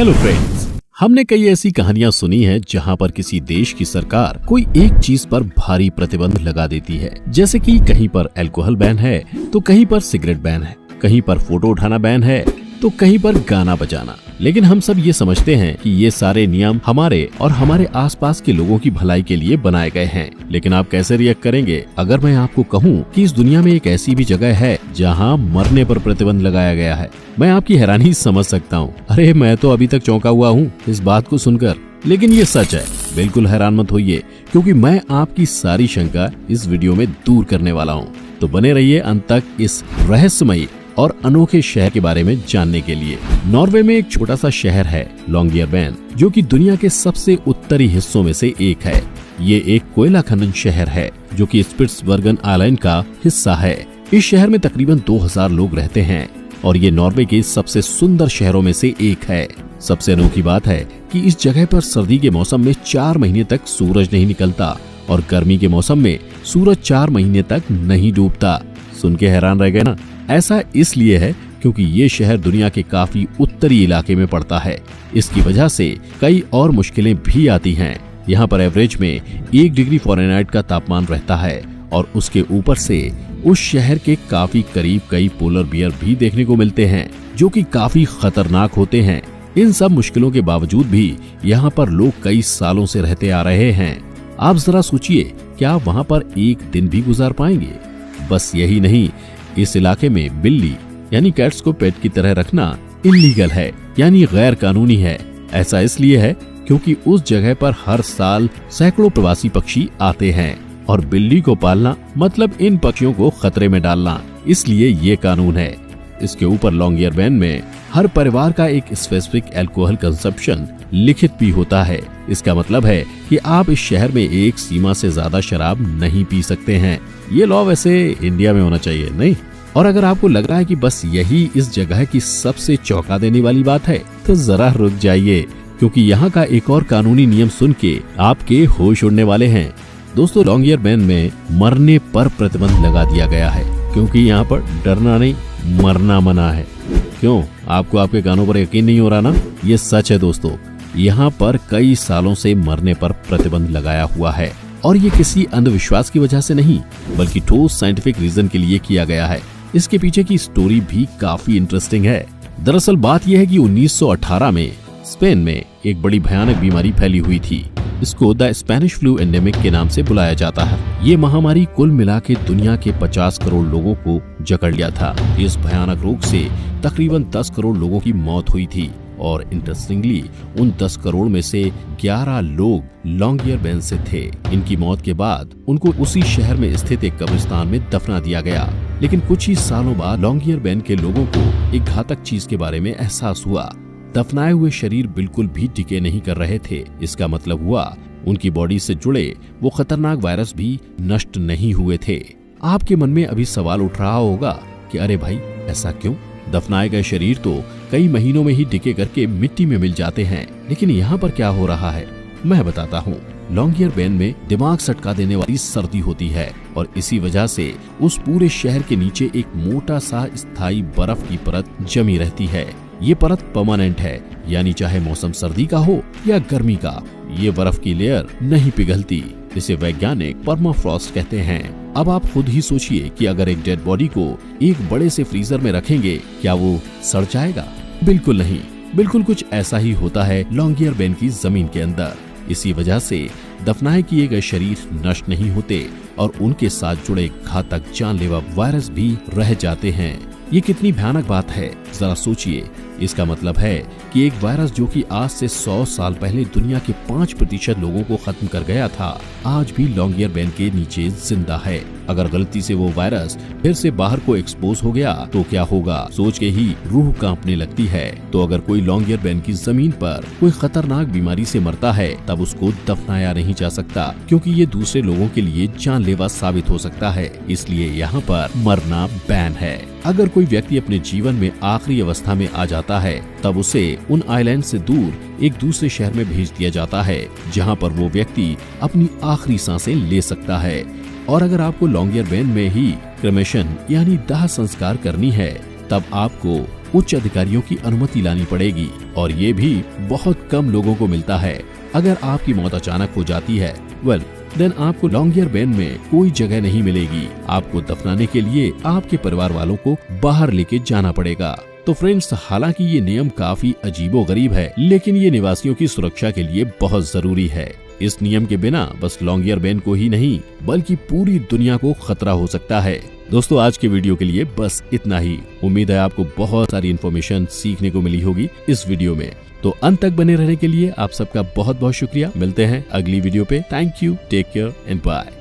Hello friends, हमने कई ऐसी कहानियां सुनी हैं जहां पर किसी देश की सरकार कोई एक चीज पर भारी प्रतिबंध लगा देती है। जैसे कि कहीं पर अल्कोहल बैन है तो कहीं पर सिगरेट बैन है, कहीं पर फोटो उठाना बैन है तो कहीं पर गाना बजाना। लेकिन हम सब ये समझते हैं कि ये सारे नियम हमारे और हमारे आसपास के लोगों की भलाई के लिए बनाए गए हैं। लेकिन आप कैसे रिएक्ट करेंगे अगर मैं आपको कहूँ कि इस दुनिया में एक ऐसी भी जगह है जहाँ मरने पर प्रतिबंध लगाया गया है? मैं आपकी हैरानी समझ सकता हूँ। अरे मैं तो अभी तक चौंका हुआ हूँ इस बात को सुनकर, लेकिन ये सच है। बिल्कुल हैरान मत होइए, क्योंकि मैं आपकी सारी शंका इस वीडियो में दूर करने वाला हूँ। तो बने रहिए अंत तक इस रहस्यमयी और अनोखे शहर के बारे में जानने के लिए। नॉर्वे में एक छोटा सा शहर है लॉन्गियरबैन, जो कि दुनिया के सबसे उत्तरी हिस्सों में से एक है। ये एक कोयला खनन शहर है जो कि स्पिट्सबर्गन आइलैंड का हिस्सा है। इस शहर में तकरीबन 2000 लोग रहते हैं और ये नॉर्वे के सबसे सुंदर शहरों में से एक है। सबसे अनोखी बात है कि इस जगह पर सर्दी के मौसम में 4 महीने तक सूरज नहीं निकलता और गर्मी के मौसम में सूरज 4 महीने तक नहीं डूबता। सुन के हैरान रह गए ना? ऐसा इसलिए है क्योंकि ये शहर दुनिया के काफी उत्तरी इलाके में पड़ता है। इसकी वजह से कई और मुश्किलें भी आती हैं। यहाँ पर एवरेज में 1 डिग्री फ़ारेनहाइट का तापमान रहता है और उसके ऊपर से उस शहर के काफी करीब कई पोलर बियर भी देखने को मिलते हैं, जो कि काफी खतरनाक होते हैं। इन सब मुश्किलों के बावजूद भी यहाँ पर लोग कई सालों से रहते आ रहे हैं। आप जरा सोचिए, क्या आप वहाँ पर एक दिन भी गुजार पाएंगे? बस यही नहीं, इस इलाके में बिल्ली यानी कैट्स को पेट की तरह रखना इलीगल है, यानी गैर कानूनी है। ऐसा इसलिए है क्योंकि उस जगह पर हर साल सैकड़ों प्रवासी पक्षी आते हैं और बिल्ली को पालना मतलब इन पक्षियों को खतरे में डालना, इसलिए ये कानून है। इसके ऊपर लॉन्गियरबैन में हर परिवार का एक स्पेसिफिक अल्कोहल कंजप्शन लिखित भी होता है। इसका मतलब है कि आप इस शहर में एक सीमा से ज्यादा शराब नहीं पी सकते हैं। ये लॉ वैसे इंडिया में होना चाहिए, नहीं? और अगर आपको लग रहा है कि बस यही इस जगह की सबसे चौंका देने वाली बात है, तो जरा रुक जाइए, क्योंकि यहाँ का एक और कानूनी नियम सुन के आपके होश उड़ने वाले हैं। दोस्तों, लॉन्गियरबैन में मरने पर प्रतिबंध लगा दिया गया है, क्योंकि यहाँ पर डरना नहीं मरना मना है। क्यों, आपको आपके कानों पर यकीन नहीं हो रहा ना? ये सच है दोस्तों, यहाँ पर कई सालों से मरने पर प्रतिबंध लगाया हुआ है और ये किसी अंधविश्वास की वजह से नहीं, बल्कि ठोस साइंटिफिक रीजन के लिए किया गया है। इसके पीछे की स्टोरी भी काफी इंटरेस्टिंग है। दरअसल बात यह है कि 1918 में स्पेन में एक बड़ी भयानक बीमारी फैली हुई थी। इसको द स्पेनिश फ्लू एंडेमिक के नाम से बुलाया जाता है। ये महामारी कुल मिला के दुनिया के 50 करोड़ लोगों को जकड़ लिया था। इस भयानक रोग से तकरीबन 10 करोड़ लोगों की मौत हुई थी और इंटरेस्टिंगली उन 10 करोड़ में से 11 लोग लॉन्गियरबैन से थे। इनकी मौत के बाद उनको उसी शहर में स्थित एक कब्रिस्तान में दफना दिया गया। लेकिन कुछ ही सालों बाद लॉन्गियरबैन के लोगों को एक घातक चीज के बारे में एहसास हुआ। दफनाए हुए शरीर बिल्कुल भी टिके नहीं कर रहे थे। इसका मतलब हुआ उनकी बॉडी से जुड़े वो खतरनाक वायरस भी नष्ट नहीं हुए थे। आपके मन में अभी सवाल उठ रहा होगा कि अरे भाई, ऐसा क्यों? दफनाए गए शरीर तो कई महीनों में ही डिके करके मिट्टी में मिल जाते हैं, लेकिन यहाँ पर क्या हो रहा है मैं बताता हूँ। लॉन्गियरबैन में दिमाग सटका देने वाली सर्दी होती है और इसी वजह से उस पूरे शहर के नीचे एक मोटा सा स्थायी बर्फ की परत जमी रहती है। ये परत परमानेंट है, यानी चाहे मौसम सर्दी का हो या गर्मी का, ये बर्फ की लेयर नहीं पिघलती। इसे वैज्ञानिक परमाफ्रॉस्ट कहते हैं। अब आप खुद ही सोचिए कि अगर एक डेड बॉडी को एक बड़े से फ्रीजर में रखेंगे, क्या वो सड़ जाएगा? बिल्कुल नहीं। बिल्कुल कुछ ऐसा ही होता है लॉन्गियरबैन की जमीन के अंदर। इसी वजह से दफनाए किए गए शरीर नष्ट नहीं होते और उनके साथ जुड़े घातक जानलेवा वायरस भी रह जाते हैं। ये कितनी भयानक बात है, जरा सोचिए। इसका मतलब है कि एक वायरस जो कि आज से 100 साल पहले दुनिया के 5% लोगों को खत्म कर गया था, आज भी लॉन्गियरबैन के नीचे जिंदा है। अगर गलती से वो वायरस फिर से बाहर को एक्सपोज हो गया तो क्या होगा, सोच के ही रूह कांपने लगती है। तो अगर कोई लॉन्गियरबैन की जमीन पर कोई खतरनाक बीमारी से मरता है, तब उसको दफनाया नहीं जा सकता, क्योंकि ये दूसरे लोगों के लिए जानलेवा साबित हो सकता है। इसलिए यहाँ पर मरना बैन है। अगर कोई व्यक्ति अपने जीवन में आखिरी अवस्था में आ जाता है, तब उसे उन आइलैंड से दूर एक दूसरे शहर में भेज दिया जाता है, जहाँ पर वो व्यक्ति अपनी आखिरी सांसें ले सकता है। और अगर आपको लॉन्गियरबैन में ही क्रेमेशन यानी दाह संस्कार करनी है, तब आपको उच्च अधिकारियों की अनुमति लानी पड़ेगी और ये भी बहुत कम लोगों को मिलता है। अगर आपकी मौत अचानक हो जाती है देन आपको लॉन्गियरबेन में कोई जगह नहीं मिलेगी। आपको दफनाने के लिए आपके परिवार वालों को बाहर लेके जाना पड़ेगा। तो फ्रेंड्स, हालांकि ये नियम काफी अजीबोगरीब है, लेकिन ये निवासियों की सुरक्षा के लिए बहुत जरूरी है। इस नियम के बिना बस लॉन्गियरबेन को ही नहीं बल्कि पूरी दुनिया को खतरा हो सकता है। दोस्तों, आज के वीडियो के लिए बस इतना ही। उम्मीद है आपको बहुत सारी इन्फॉर्मेशन सीखने को मिली होगी इस वीडियो में। तो अंत तक बने रहने के लिए आप सबका बहुत बहुत शुक्रिया। मिलते हैं अगली वीडियो पे। Thank you, take care and bye.